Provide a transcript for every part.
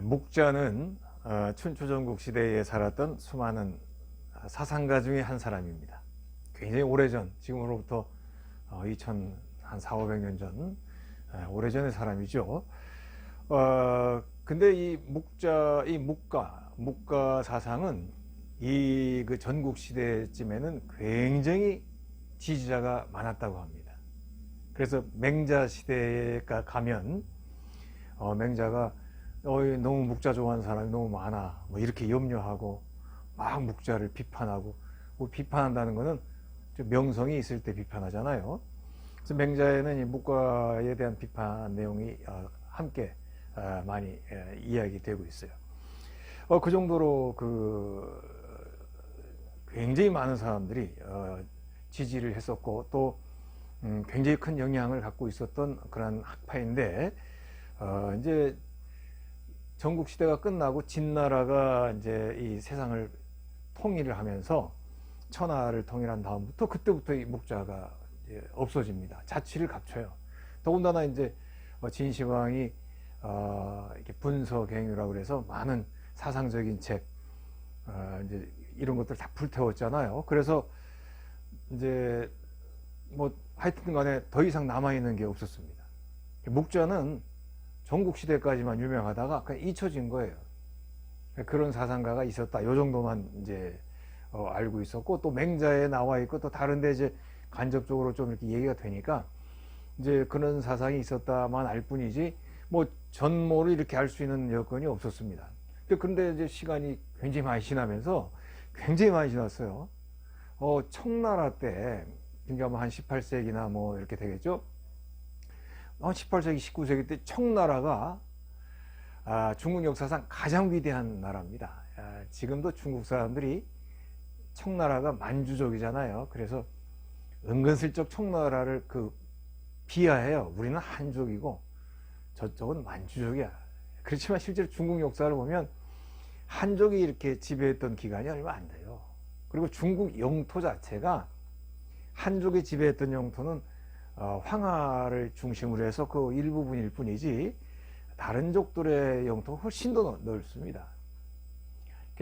목자는 춘추전국 시대에 살았던 수많은 사상가 중에 한 사람입니다. 굉장히 오래전, 지금으로부터 2,400~500년 전, 오래전의 사람이죠. 근데 이 묵가 사상은 그 전국 시대쯤에는 굉장히 지지자가 많았다고 합니다. 그래서 맹자 시대에 가면 맹자가 너무 묵자 좋아하는 사람이 너무 많아, 뭐 이렇게 염려하고 막 묵자를 비판하고, 비판한다는 거는 좀 명성이 있을 때 비판하잖아요. 그래서 맹자에는 이 묵가에 대한 비판 내용이 함께 많이 이야기되고 있어요. 그 정도로 굉장히 많은 사람들이 지지를 했었고, 또 굉장히 큰 영향을 갖고 있었던 그런 학파인데, 이제 전국 시대가 끝나고 진나라가 이제 이 세상을 통일을 하면서 천하를 통일한 다음부터, 그때부터 이 묵자가 이제 없어집니다. 자취를 갖춰요. 더군다나 이제 진시황이 이렇게 분서갱유라고 그래서 많은 사상적인 책, 이제 이런 것들 다 불태웠잖아요. 그래서 이제 뭐 하여튼 간에 더 이상 남아있는 게 없었습니다. 묵자는 전국 시대까지만 유명하다가 그냥 잊혀진 거예요. 그런 사상가가 있었다, 요 정도만 이제 알고 있었고, 또 맹자에 나와 있고, 또 다른데 이제 간접적으로 좀 이렇게 얘기가 되니까 이제 그런 사상이 있었다만 알 뿐이지, 뭐 전모를 이렇게 알 수 있는 여건이 없었습니다. 그런데 이제 시간이 굉장히 많이 지나면서, 굉장히 많이 지났어요. 청나라 때, 그러니까 뭐 한 18세기나 뭐 이렇게 되겠죠. 18세기, 19세기 때 청나라가 중국 역사상 가장 위대한 나라입니다. 지금도 중국 사람들이 청나라가 만주족이잖아요. 그래서 은근슬쩍 청나라를 비하해요. 우리는 한족이고 저쪽은 만주족이야. 그렇지만 실제로 중국 역사를 보면 한족이 이렇게 지배했던 기간이 얼마 안 돼요. 그리고 중국 영토 자체가, 한족이 지배했던 영토는 황하를 중심으로 해서 그 일부분일 뿐이지, 다른 족들의 영토가 훨씬 더 넓습니다.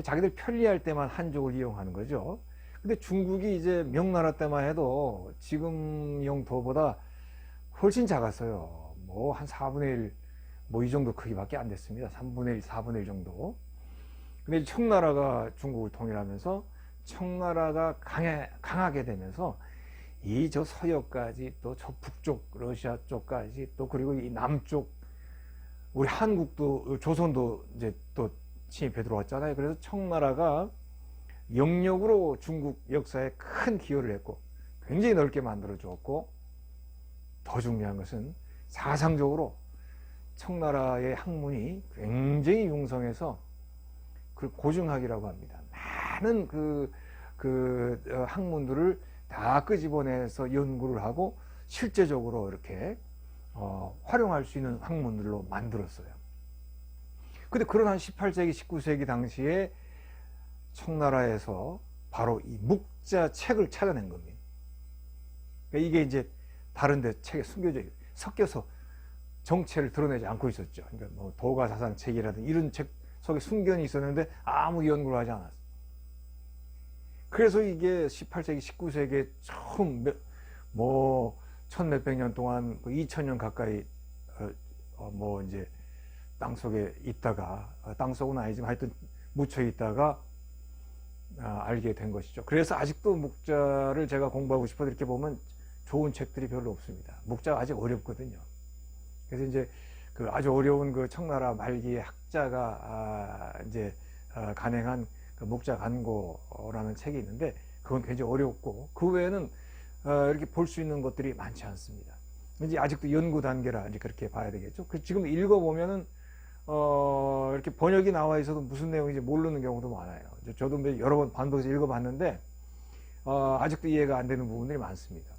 자기들 편리할 때만 한족을 이용하는 거죠. 근데 중국이 이제 명나라 때만 해도 지금 영토보다 훨씬 작았어요. 뭐 한 4분의 1, 뭐 이 정도 크기밖에 안 됐습니다. 3분의 1, 4분의 1 정도. 근데 청나라가 중국을 통일하면서 청나라가 강하게 되면서 저 서역까지, 또 저 북쪽 러시아 쪽까지, 또 그리고 이 남쪽 우리 한국도, 조선도 이제 또 침입해 들어왔잖아요. 그래서 청나라가 영역으로 중국 역사에 큰 기여를 했고, 굉장히 넓게 만들어 주었고, 더 중요한 것은 사상적으로 청나라의 학문이 굉장히 융성해서 그 고증학이라고 합니다. 많은 학문들을 다 끄집어내서 연구를 하고 실제적으로 이렇게 활용할 수 있는 학문들로 만들었어요. 근데 그런 한 18세기, 19세기 당시에 청나라에서 바로 이 묵자 책을 찾아낸 겁니다. 그러니까 이게 이제 다른 데 책에 섞여서 정체를 드러내지 않고 있었죠. 그러니까 뭐 도가사상 책이라든지 이런 책 속에 순견이 있었는데 아무 연구를 하지 않았어요. 그래서 이게 18세기, 19세기에 처음 뭐 1000몇백 년 동안 2000년 가까이 뭐 이제 땅속에 있다가, 땅속은 아니지만 하여튼 묻혀 있다가 알게 된 것이죠. 그래서 아직도 묵자를 제가 공부하고 싶어도 이렇게 보면 좋은 책들이 별로 없습니다. 묵자가 아직 어렵거든요. 그래서 이제 아주 어려운 청나라 말기의 학자가 이제 간행한 묵자간고라는 책이 있는데, 그건 굉장히 어렵고, 그 외에는 이렇게 볼 수 있는 것들이 많지 않습니다. 이제 아직도 연구 단계라 이제 그렇게 봐야 되겠죠. 지금 읽어보면은 이렇게 번역이 나와 있어도 무슨 내용인지 모르는 경우도 많아요. 저도 여러 번 반복해서 읽어봤는데 아직도 이해가 안 되는 부분들이 많습니다.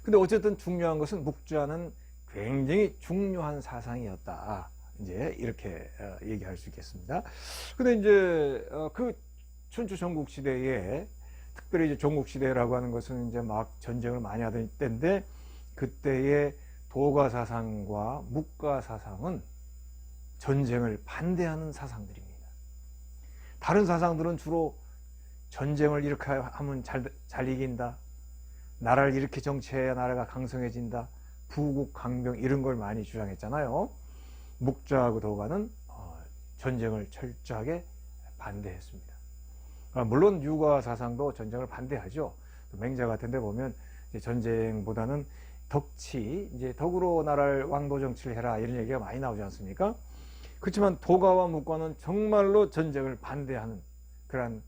근데 어쨌든 중요한 것은 묵자는 굉장히 중요한 사상이었다, 이제 이렇게 얘기할 수 있겠습니다. 근데 이제 춘추 전국 시대에, 특별히 이제 전국 시대라고 하는 것은 이제 막 전쟁을 많이 하던 때인데, 그때의 도가 사상과 묵가 사상은 전쟁을 반대하는 사상들입니다. 다른 사상들은 주로 전쟁을 이렇게 하면 잘 이긴다, 나라를 이렇게 정치해야 나라가 강성해진다, 부국 강병 이런 걸 많이 주장했잖아요. 묵자하고 도가는 전쟁을 철저하게 반대했습니다. 물론 유가 사상도 전쟁을 반대하죠. 맹자 같은 데 보면 전쟁보다는 덕치, 이제 덕으로 나라를 왕도 정치를 해라 이런 얘기가 많이 나오지 않습니까? 그렇지만 도가와 묵과는 정말로 전쟁을 반대하는 그런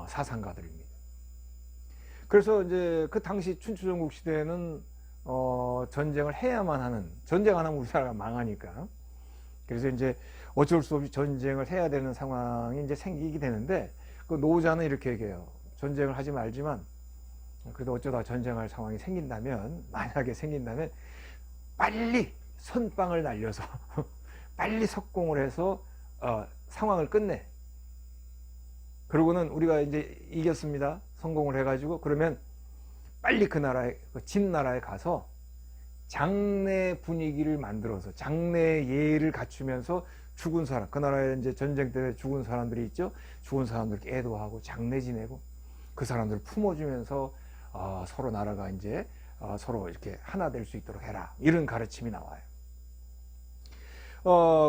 사상가들입니다. 그래서 이제 그 당시 춘추전국 시대에는 전쟁을 해야만 하는, 전쟁 안 하면 우리나라가 망하니까. 그래서 이제 어쩔 수 없이 전쟁을 해야 되는 상황이 이제 생기게 되는데, 그 노자는 이렇게 얘기해요. 전쟁을 하지 말지만 그래도 어쩌다 전쟁할 상황이 생긴다면, 만약에 생긴다면 빨리 선빵을 날려서 빨리 석공을 해서 상황을 끝내. 그러고는 우리가 이제 이겼습니다. 성공을 해가지고 그러면 빨리 그 나라에, 진 나라에 가서 장례 분위기를 만들어서 장례 예를 갖추면서 죽은 사람, 그 나라에 이제 전쟁 때문에 죽은 사람들이 있죠. 죽은 사람들께 애도하고 장례 지내고 그 사람들을 품어주면서 서로 나라가 이제 서로 이렇게 하나 될 수 있도록 해라. 이런 가르침이 나와요.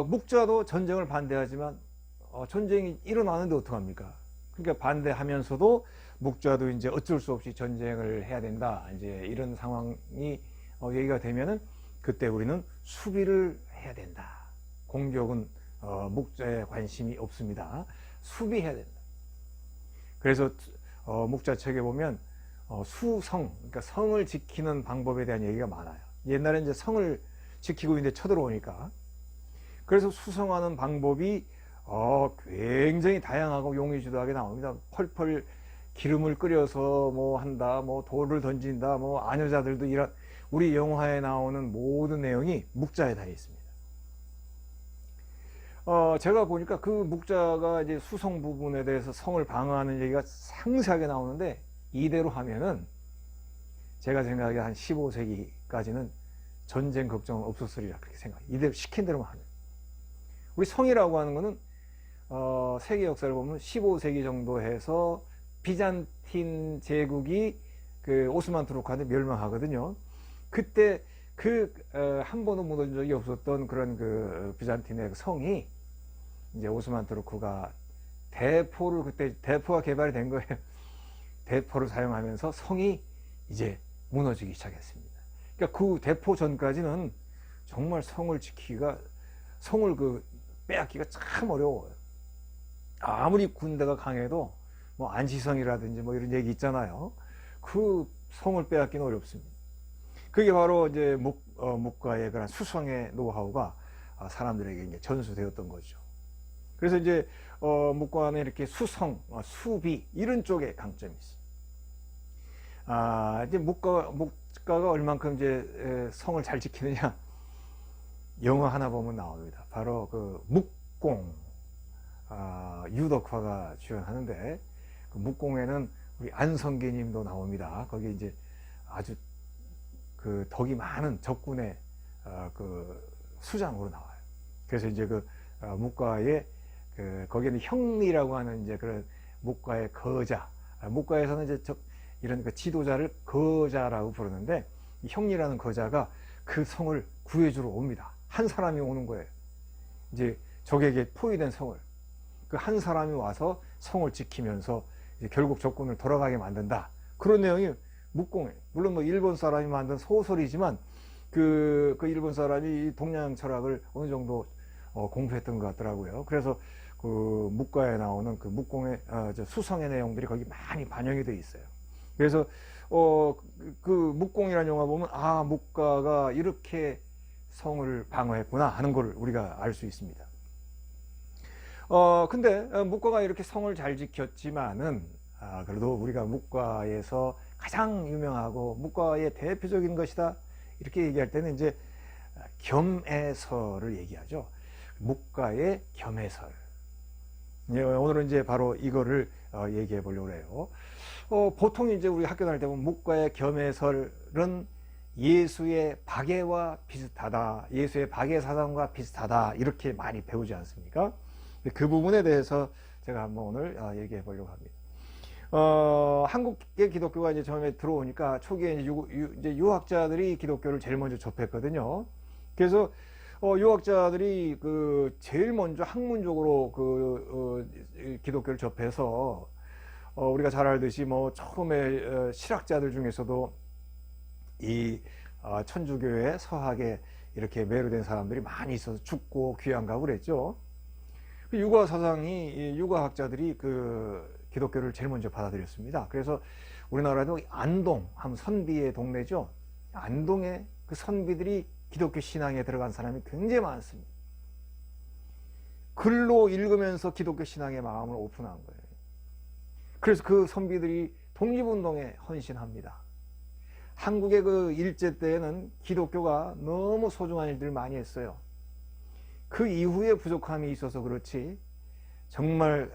묵자도 전쟁을 반대하지만 전쟁이 일어나는데 어떡합니까? 그러니까 반대하면서도 묵자도 이제 어쩔 수 없이 전쟁을 해야 된다. 이제 이런 상황이 얘기가 되면은 그때 우리는 수비를 해야 된다. 공격은 묵자에 관심이 없습니다. 수비해야 된다. 그래서 묵자책에 보면 수성, 그러니까 성을 지키는 방법에 대한 얘기가 많아요. 옛날에 이제 성을 지키고 있는데 쳐들어오니까. 그래서 수성하는 방법이 굉장히 다양하고 용의주도하게 나옵니다. 펄펄 기름을 끓여서 뭐 한다, 뭐 돌을 던진다, 뭐 아녀자들도 이런 우리 영화에 나오는 모든 내용이 묵자에 다 있습니다. 제가 보니까 그 묵자가 이제 수성 부분에 대해서 성을 방어하는 얘기가 상세하게 나오는데 이대로 하면은 제가 생각하기에 한 15세기까지는 전쟁 걱정은 없었으리라 그렇게 생각해요. 이대로 시킨 대로만 하면. 우리 성이라고 하는 거는 세계 역사를 보면 15세기 정도 해서 비잔틴 제국이 그 오스만 투르크한테 멸망하거든요. 그때 한 번도 무너진 적이 없었던 그런 그 비잔틴의 성이 이제 오스만 투르크가 대포를 그때 대포가 개발이 된 거예요. 대포를 사용하면서 성이 이제 무너지기 시작했습니다. 그러니까 그 대포 전까지는 정말 성을 지키기가, 성을 빼앗기가 참 어려워요. 아무리 군대가 강해도 뭐 안시성이라든지 뭐 이런 얘기 있잖아요. 그 성을 빼앗기는 어렵습니다. 그게 바로 이제 묵과의 그런 수성의 노하우가 사람들에게 이제 전수되었던 거죠. 그래서 이제 묵과는 이렇게 수성, 수비 이런 쪽에 강점이 있어요. 이제 묵과가 얼만큼 이제 성을 잘 지키느냐, 영화 하나 보면 나옵니다. 바로 그 묵공, 유덕화가 주연하는데 그 묵공에는 우리 안성기님도 나옵니다. 거기 이제 아주 그 덕이 많은 적군의 그 수장으로 나와요. 그래서 이제 묵과의 거기에는 형리라고 하는 이제 그런 묵과의 거자, 묵과에서는 이제 이런 그 지도자를 거자라고 부르는데 이 형리라는 거자가 그 성을 구해주러 옵니다. 한 사람이 오는 거예요. 이제 적에게 포위된 성을 그 한 사람이 와서 성을 지키면서 이제 결국 적군을 돌아가게 만든다. 그런 내용이 묵공이에요. 물론 뭐 일본 사람이 만든 소설이지만 그 일본 사람이 동양 철학을 어느 정도 공부했던 것 같더라고요. 그래서 그 묵과에 나오는 그 묵공의 수성의 내용들이 거기 많이 반영이 되어 있어요. 그래서 그 묵공이라는 영화 보면 묵과가 이렇게 성을 방어했구나 하는 걸 우리가 알 수 있습니다. 근데 묵과가 이렇게 성을 잘 지켰지만은 그래도 우리가 묵과에서 가장 유명하고 묵과의 대표적인 것이다 이렇게 얘기할 때는 이제 겸해설을 얘기하죠. 묵과의 겸해설. 오늘은 이제 바로 이거를 얘기해 보려고 해요. 보통 이제 우리 학교 다닐 때 보면 묵과의 겸해설은 예수의 박해와 비슷하다, 예수의 박해 사상과 비슷하다, 이렇게 많이 배우지 않습니까? 그 부분에 대해서 제가 한번 오늘 얘기해 보려고 합니다. 한국의 기독교가 이제 처음에 들어오니까 초기에 이제 유학자들이 기독교를 제일 먼저 접했거든요. 그래서 유학자들이 그 제일 먼저 학문적으로 기독교를 접해서 우리가 잘 알듯이 뭐 처음에 실학자들 중에서도 이 천주교의 서학에 이렇게 매료된 사람들이 많이 있어서 죽고 귀양 가고 그랬죠. 그 육아 사상이 육아학자들이 그 기독교를 제일 먼저 받아들였습니다. 그래서 우리나라도 안동 하면 선비의 동네죠. 안동에 그 선비들이 기독교 신앙에 들어간 사람이 굉장히 많습니다. 글로 읽으면서 기독교 신앙의 마음을 오픈한 거예요. 그래서 그 선비들이 독립운동에 헌신합니다. 한국의 그 일제 때에는 기독교가 너무 소중한 일들을 많이 했어요. 그 이후에 부족함이 있어서 그렇지 정말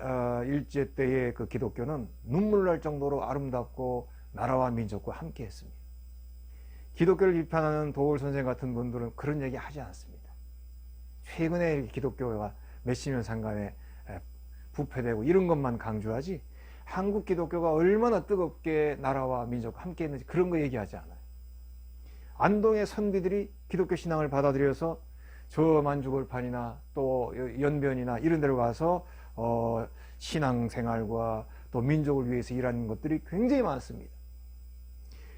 일제 때의 그 기독교는 눈물 날 정도로 아름답고 나라와 민족과 함께 했습니다. 기독교를 비판하는 도올 선생 같은 분들은 그런 얘기 하지 않습니다. 최근에 기독교가 몇십 년 상간에 부패되고 이런 것만 강조하지 한국 기독교가 얼마나 뜨겁게 나라와 민족과 함께 했는지 그런 거 얘기하지 않아요. 안동의 선비들이 기독교 신앙을 받아들여서 저 만주골판이나 또 연변이나 이런 데로 가서 신앙생활과 또 민족을 위해서 일하는 것들이 굉장히 많습니다.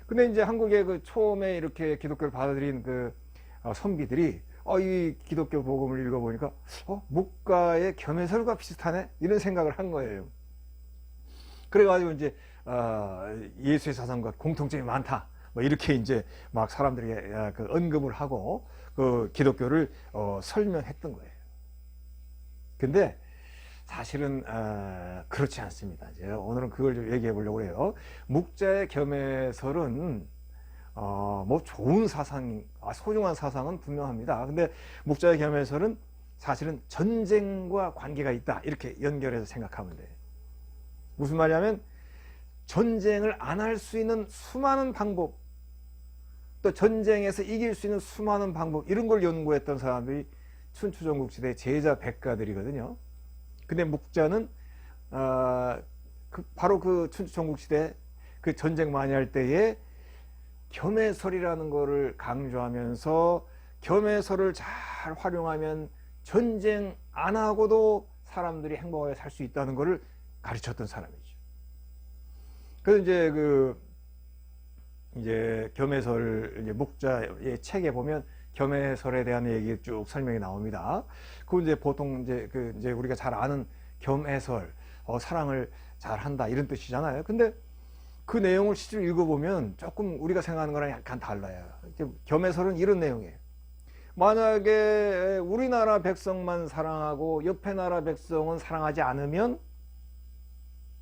근데 이제 한국의 그 처음에 이렇게 기독교를 받아들인 그 선비들이 이 기독교 복음을 읽어보니까 묵가의 겸해설과 비슷하네 이런 생각을 한 거예요. 그래가지고 이제 예수의 사상과 공통점이 많다 뭐 이렇게 이제 막 사람들에게 그 언급을 하고 그 기독교를 설명했던 거예요. 근데 사실은 그렇지 않습니다. 이제 오늘은 그걸 좀 얘기해 보려고 해요. 묵자의 겸해설은 뭐 좋은 사상, 소중한 사상은 분명합니다. 근데 묵자의 겸해설은 사실은 전쟁과 관계가 있다 이렇게 연결해서 생각하면 돼요. 무슨 말이냐면 전쟁을 안 할 수 있는 수많은 방법, 또 전쟁에서 이길 수 있는 수많은 방법 이런 걸 연구했던 사람들이 춘추전국시대 제자 백가들이거든요. 근데 묵자는 바로 그 춘추전국시대 그 전쟁 많이 할 때에 겸해설이라는 거를 강조하면서 겸해설을 잘 활용하면 전쟁 안 하고도 사람들이 행복하게 살 수 있다는 거를 가르쳤던 사람이죠. 그래서 이제 겸해설, 이제 묵자의 책에 보면 겸해설에 대한 얘기 쭉 설명이 나옵니다. 그 이제 보통 이제 우리가 잘 아는 겸해설, 사랑을 잘 한다 이런 뜻이잖아요. 근데 그 내용을 실제로 읽어보면 조금 우리가 생각하는 거랑 약간 달라요. 겸해설은 이런 내용이에요. 만약에 우리나라 백성만 사랑하고 옆에 나라 백성은 사랑하지 않으면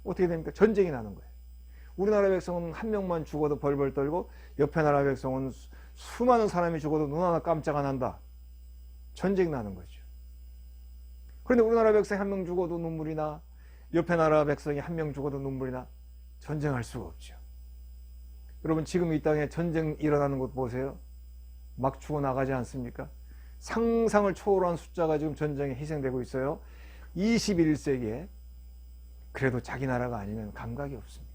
어떻게 됩니까? 전쟁이 나는 거예요. 우리나라 백성은 한 명만 죽어도 벌벌 떨고 옆에 나라 백성은 수많은 사람이 죽어도 눈 하나 깜짝 안 한다. 전쟁이 나는 거죠. 그런데 우리나라 백성이 한 명 죽어도 눈물이 나, 옆에 나라 백성이 한 명 죽어도 눈물이 나, 전쟁할 수가 없죠. 여러분 지금 이 땅에 전쟁 일어나는 곳 보세요. 막 죽어나가지 않습니까? 상상을 초월한 숫자가 지금 전쟁에 희생되고 있어요. 21세기에 그래도 자기 나라가 아니면 감각이 없습니다.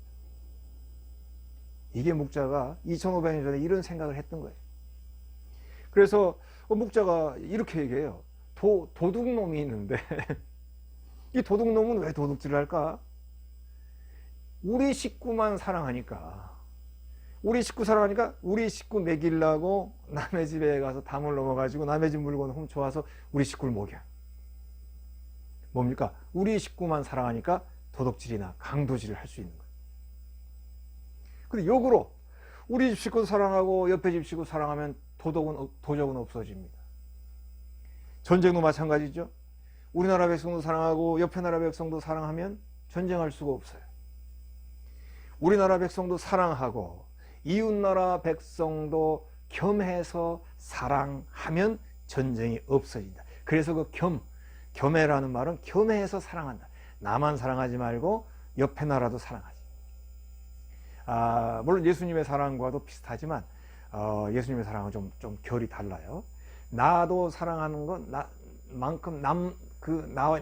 이게 묵자가 2500년 전에 이런 생각을 했던 거예요. 그래서 묵자가 이렇게 얘기해요. 도둑놈이 있는데 이 도둑놈은 왜 도둑질을 할까? 우리 식구만 사랑하니까 우리 식구 먹이려고 남의 집에 가서 담을 넘어가지고 남의 집 물건 훔쳐와서 우리 식구를 먹여. 뭡니까? 우리 식구만 사랑하니까 도둑질이나 강도질을 할 수 있는 거예요. 근데 역으로 우리 집 식구 사랑하고 옆에 집 식구 사랑하면 도적은 없어집니다. 전쟁도 마찬가지죠. 우리나라 백성도 사랑하고 옆에 나라 백성도 사랑하면 전쟁할 수가 없어요. 우리나라 백성도 사랑하고 이웃나라 백성도 겸해서 사랑하면 전쟁이 없어진다. 그래서 그 겸해라는 말은 겸해서 사랑한다. 나만 사랑하지 말고 옆에 나라도 사랑하지. 물론 예수님의 사랑과도 비슷하지만 예수님의 사랑은 좀 결이 달라요. 나도 사랑하는 건 나만큼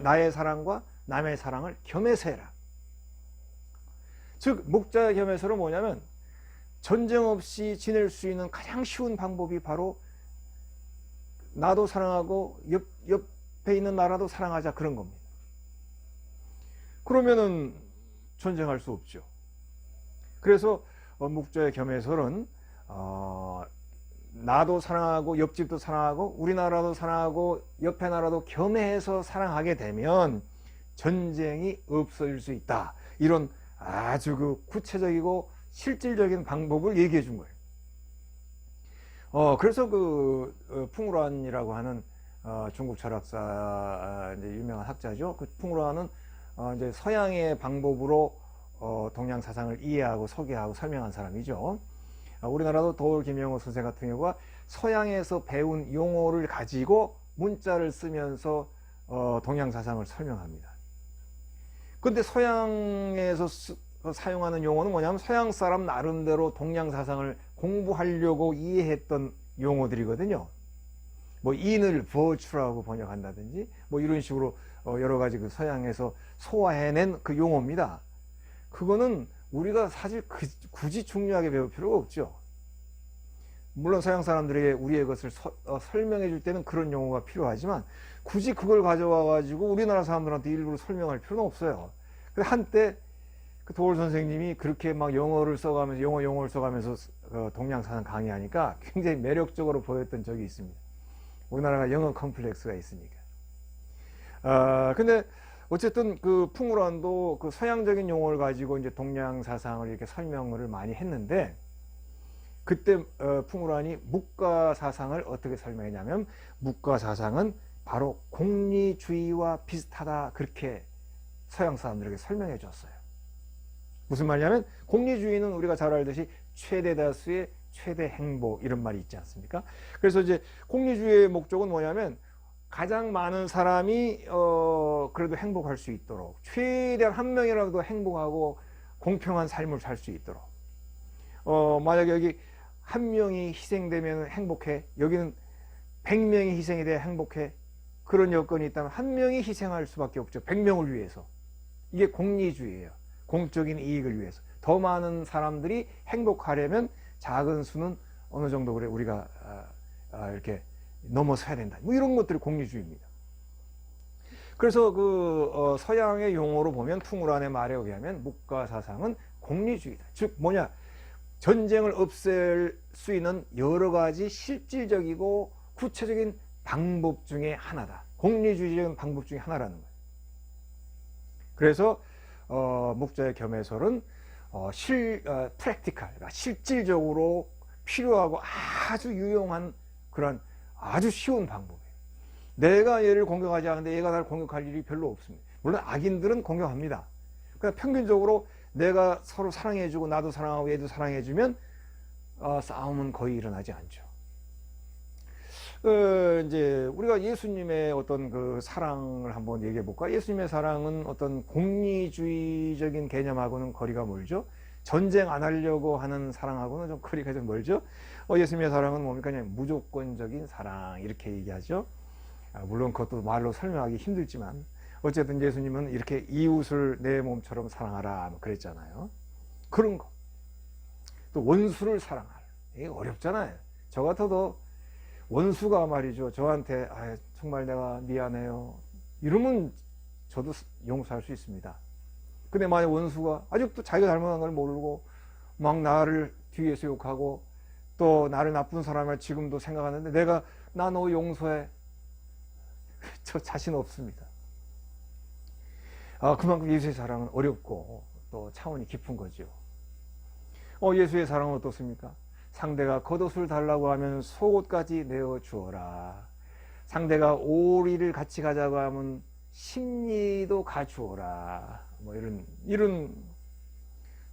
나의 사랑과 남의 사랑을 겸해서 해라. 즉 목자의 겸해서는 뭐냐면 전쟁 없이 지낼 수 있는 가장 쉬운 방법이 바로 나도 사랑하고 옆에 있는 나라도 사랑하자, 그런 겁니다. 그러면은 전쟁할 수 없죠. 그래서 목자의 겸해서는 나도 사랑하고 옆집도 사랑하고 우리나라도 사랑하고 옆에 나라도 겸해서 사랑하게 되면 전쟁이 없어질 수 있다. 이런 아주 그 구체적이고 실질적인 방법을 얘기해 준 거예요. 그래서 풍우란이라고 하는 중국 철학사, 이제 유명한 학자죠. 그 풍우란은 이제 서양의 방법으로 동양 사상을 이해하고 소개하고 설명한 사람이죠. 우리나라도 도올 김영호 선생 같은 경우가 서양에서 배운 용어를 가지고 문자를 쓰면서 동양 사상을 설명합니다. 근데 서양에서 사용하는 용어는 뭐냐면 서양 사람 나름대로 동양 사상을 공부하려고 이해했던 용어들이거든요. 뭐 in을 virtue라고 번역한다든지 뭐 이런 식으로 여러 가지 그 서양에서 소화해낸 그 용어입니다. 그거는 우리가 사실 굳이 중요하게 배울 필요가 없죠. 물론 서양 사람들에게 우리의 것을 설명해 줄 때는 그런 용어가 필요하지만 굳이 그걸 가져와 가지고 우리나라 사람들한테 일부러 설명할 필요는 없어요. 한때 그 도올 선생님이 그렇게 막 영어를 써가면서 용어를 써가면서 동양 사상 강의하니까 굉장히 매력적으로 보였던 적이 있습니다. 우리나라가 영어 컴플렉스가 있으니까. 근데 어쨌든 그 풍우란도 그 서양적인 용어를 가지고 이제 동양 사상을 이렇게 설명을 많이 했는데, 그때 풍우란이 묵가 사상을 어떻게 설명했냐면, 묵가 사상은 바로 공리주의와 비슷하다, 그렇게 서양 사람들에게 설명해 줬어요. 무슨 말이냐면 공리주의는 우리가 잘 알듯이 최대 다수의 최대 행복, 이런 말이 있지 않습니까? 그래서 이제 공리주의의 목적은 뭐냐면 가장 많은 사람이 그래도 행복할 수 있도록, 최대한 한 명이라도 행복하고 공평한 삶을 살 수 있도록. 만약에 여기 한 명이 희생되면 행복해, 여기는 100명이 희생이 돼야 행복해, 그런 여건이 있다면 한 명이 희생할 수밖에 없죠. 100명을 위해서. 이게 공리주의예요. 공적인 이익을 위해서. 더 많은 사람들이 행복하려면 작은 수는 어느 정도 그래 우리가 이렇게 넘어서야 된다. 뭐 이런 것들이 공리주의입니다. 그래서 서양의 용어로 보면 풍우란의 말에 의하면 묵가 사상은 공리주의다. 즉 뭐냐, 전쟁을 없앨 수 있는 여러 가지 실질적이고 구체적인 방법 중에 하나다. 공리주의적인 방법 중에 하나라는 거예요. 그래서 목자의 겸해설은 프랙티컬, 실질적으로 필요하고 아주 유용한 그런 아주 쉬운 방법이에요. 내가 얘를 공격하지 않는데 얘가 나를 공격할 일이 별로 없습니다. 물론 악인들은 공격합니다. 그러니까 평균적으로 내가 서로 사랑해주고 나도 사랑하고 얘도 사랑해주면 싸움은 거의 일어나지 않죠. 이제 우리가 예수님의 어떤 그 사랑을 한번 얘기해 볼까? 예수님의 사랑은 어떤 공리주의적인 개념하고는 거리가 멀죠. 전쟁 안 하려고 하는 사랑하고는 좀 거리가 좀 멀죠. 예수님의 사랑은 뭡니까? 그냥 무조건적인 사랑, 이렇게 얘기하죠. 물론 그것도 말로 설명하기 힘들지만 어쨌든 예수님은 이렇게 이웃을 내 몸처럼 사랑하라 그랬잖아요. 그런 거. 또 원수를 사랑하라. 이게 어렵잖아요. 저 같아도 원수가 말이죠, 저한테 정말 내가 미안해요 이러면 저도 용서할 수 있습니다. 근데 만약 원수가 아직도 자기가 잘못한 걸 모르고 막 나를 뒤에서 욕하고 또 나를 나쁜 사람을 지금도 생각하는데 내가 나 너 용서해, 저 자신 없습니다. 그만큼 예수의 사랑은 어렵고 또 차원이 깊은 거죠. 예수의 사랑은 어떻습니까? 상대가 겉옷을 달라고 하면 속옷까지 내어주어라. 상대가 오리를 같이 가자고 하면 심리도 가주어라. 뭐 이런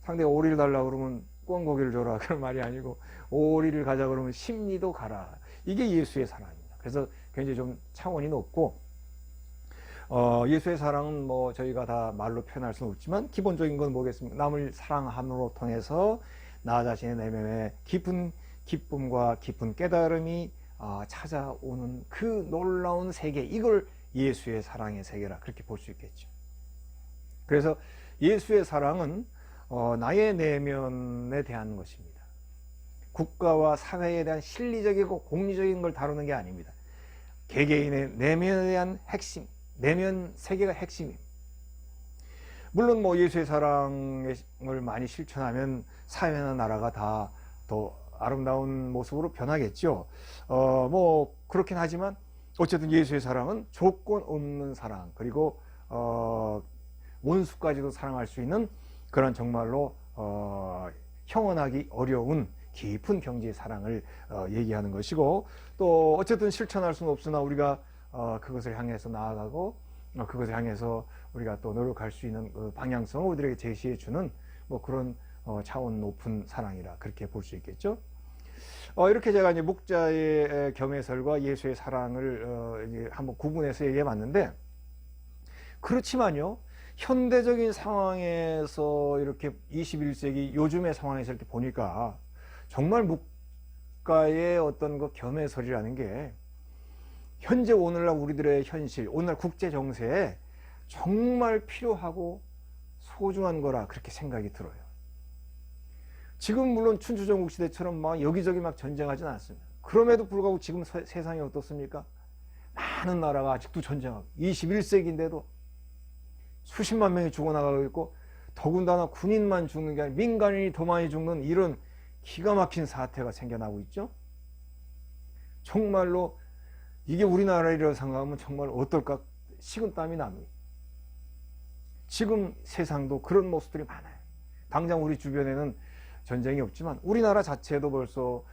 상대가 오리를 달라고 그러면 꿩고기를 줘라, 그런 말이 아니고 오리를 가자 그러면 심리도 가라. 이게 예수의 사랑입니다. 그래서 굉장히 좀 차원이 높고, 예수의 사랑은 뭐 저희가 다 말로 표현할 수는 없지만 기본적인 건 뭐겠습니까? 남을 사랑함으로 통해서 나 자신의 내면에 깊은 기쁨과 깊은 깨달음이 찾아오는 그 놀라운 세계, 이걸 예수의 사랑의 세계라 그렇게 볼 수 있겠죠. 그래서 예수의 사랑은 나의 내면에 대한 것입니다. 국가와 사회에 대한 실리적이고 공리적인 걸 다루는 게 아닙니다. 개개인의 내면에 대한 핵심, 내면 세계가 핵심입니다. 물론 예수의 사랑을 많이 실천하면 사회나 나라가 다 더 아름다운 모습으로 변하겠죠. 그렇긴 하지만 어쨌든 예수의 사랑은 조건 없는 사랑, 그리고 원수까지도 사랑할 수 있는 그런 정말로 형언하기 어려운 깊은 경지의 사랑을 얘기하는 것이고, 또 어쨌든 실천할 수는 없으나 우리가 그것을 향해서 나아가고 그것을 향해서 우리가 또 노력할 수 있는 그 방향성을 우리들에게 제시해 주는 그런 차원 높은 사랑이라 그렇게 볼 수 있겠죠. 이렇게 제가 이제 목자의 겸해설과 예수의 사랑을 이제 한번 구분해서 얘기해 봤는데, 그렇지만요, 현대적인 상황에서 이렇게 21세기 요즘의 상황에서 이렇게 보니까 정말 목가의 어떤 그 겸해설이라는 게 현재 오늘날 우리들의 현실, 오늘날 국제 정세에 정말 필요하고 소중한 거라 그렇게 생각이 들어요. 지금 물론 춘추전국 시대처럼 막 여기저기 막 전쟁하지는 않습니다. 그럼에도 불구하고 지금 세상이 어떻습니까? 많은 나라가 아직도 전쟁하고 21세기인데도 수십만 명이 죽어나가고 있고, 더군다나 군인만 죽는 게 아니라 민간인이 더 많이 죽는 이런 기가 막힌 사태가 생겨나고 있죠. 정말로 이게 우리나라라고 생각하면 정말 어떨까 식은땀이 납니다. 지금 세상도 그런 모습들이 많아요. 당장 우리 주변에는 전쟁이 없지만 우리나라 자체도 벌써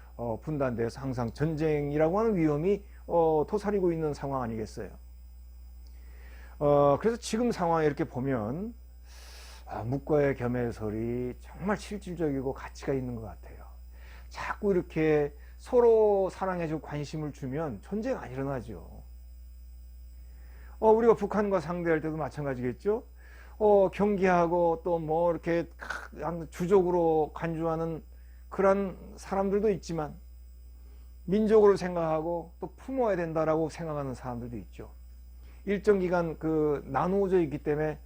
분단돼서 항상 전쟁이라고 하는 위험이 도사리고 있는 상황 아니겠어요. 그래서 지금 상황에 이렇게 보면 묵과의 겸해설이 정말 실질적이고 가치가 있는 것 같아요. 자꾸 이렇게 서로 사랑해주고 관심을 주면 전쟁 안 일어나죠. 우리가 북한과 상대할 때도 마찬가지겠죠. 경계하고 또 이렇게 주적으로 간주하는 그런 사람들도 있지만, 민족으로 생각하고 또 품어야 된다라고 생각하는 사람들도 있죠. 일정 기간 나누어져 있기 때문에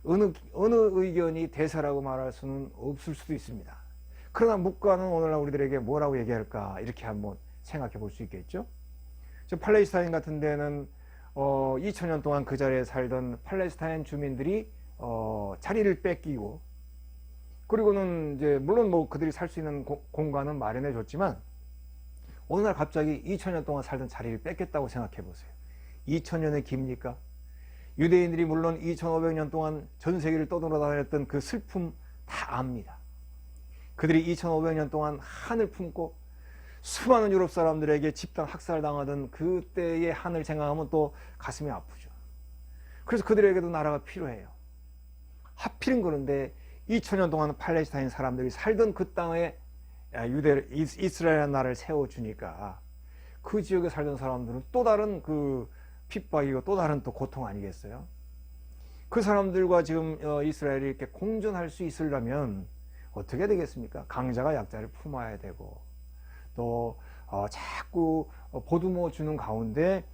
어느 의견이 대사라고 말할 수는 없을 수도 있습니다. 그러나 묵과는 오늘날 우리들에게 뭐라고 얘기할까, 이렇게 한번 생각해 볼 수 있겠죠. 팔레스타인 같은 데는 2000년 동안 그 자리에 살던 팔레스타인 주민들이 자리를 뺏기고, 그리고는 이제 물론 그들이 살 수 있는 공간은 마련해 줬지만 어느 날 갑자기 2000년 동안 살던 자리를 뺏겼다고 생각해 보세요. 2000년이 깁니까? 유대인들이 물론 2500년 동안 전 세계를 떠돌아다녔던 그 슬픔 다 압니다. 그들이 2500년 동안 한을 품고 수많은 유럽 사람들에게 집단 학살당하던 그때의 한을 생각하면 또 가슴이 아프죠. 그래서 그들에게도 나라가 필요해요. 하필은 그런데 2000년 동안 팔레스타인 사람들이 살던 그 땅에 이스라엘 나라를 세워주니까 그 지역에 살던 사람들은 또 다른 그 핍박이고 또 다른 또 고통 아니겠어요? 그 사람들과 지금 이스라엘이 이렇게 공존할 수 있으려면 어떻게 되겠습니까? 강자가 약자를 품어야 되고, 또 자꾸 보듬어 주는 가운데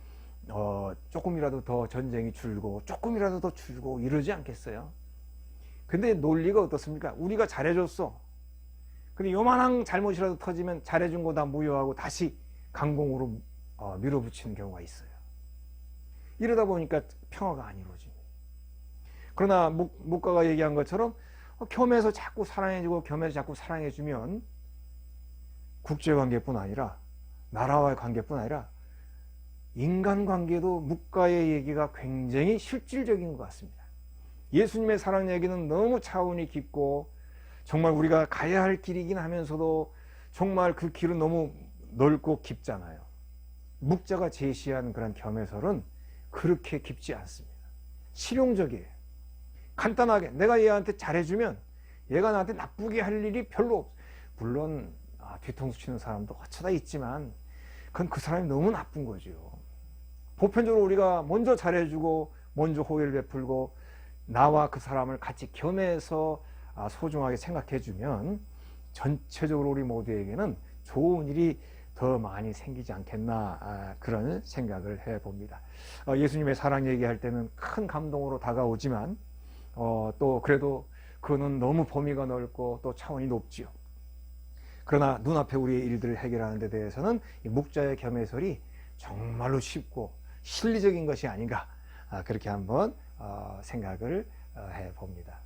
조금이라도 더 전쟁이 줄고 조금이라도 더 줄고 이러지 않겠어요? 근데 논리가 어떻습니까? 우리가 잘해줬어. 근데 요만한 잘못이라도 터지면 잘해준 거 다 무효하고 다시 강공으로 밀어붙이는 경우가 있어요. 이러다 보니까 평화가 안 이루어집니다. 그러나 묵과가 얘기한 것처럼 겸해서 자꾸 사랑해주고 겸해서 자꾸 사랑해주면 국제관계뿐 아니라 나라와의 관계뿐 아니라 인간관계도 묵과의 얘기가 굉장히 실질적인 것 같습니다. 예수님의 사랑 얘기는 너무 차원이 깊고 정말 우리가 가야 할 길이긴 하면서도 정말 그 길은 너무 넓고 깊잖아요. 묵자가 제시한 그런 겸해설은 그렇게 깊지 않습니다. 실용적이에요. 간단하게 내가 얘한테 잘해주면 얘가 나한테 나쁘게 할 일이 별로 없어. 물론 뒤통수 치는 사람도 어쩌다 있지만 그건 그 사람이 너무 나쁜 거죠. 보편적으로 우리가 먼저 잘해주고 먼저 호의를 베풀고 나와 그 사람을 같이 겸해서 소중하게 생각해주면 전체적으로 우리 모두에게는 좋은 일이 더 많이 생기지 않겠나, 그런 생각을 해봅니다. 예수님의 사랑 얘기할 때는 큰 감동으로 다가오지만 또 그래도 그거는 너무 범위가 넓고 또 차원이 높지요. 그러나 눈앞에 우리의 일들을 해결하는 데 대해서는 이 묵자의 겸해설이 정말로 쉽고 실리적인 것이 아닌가, 그렇게 한번 생각을 해봅니다.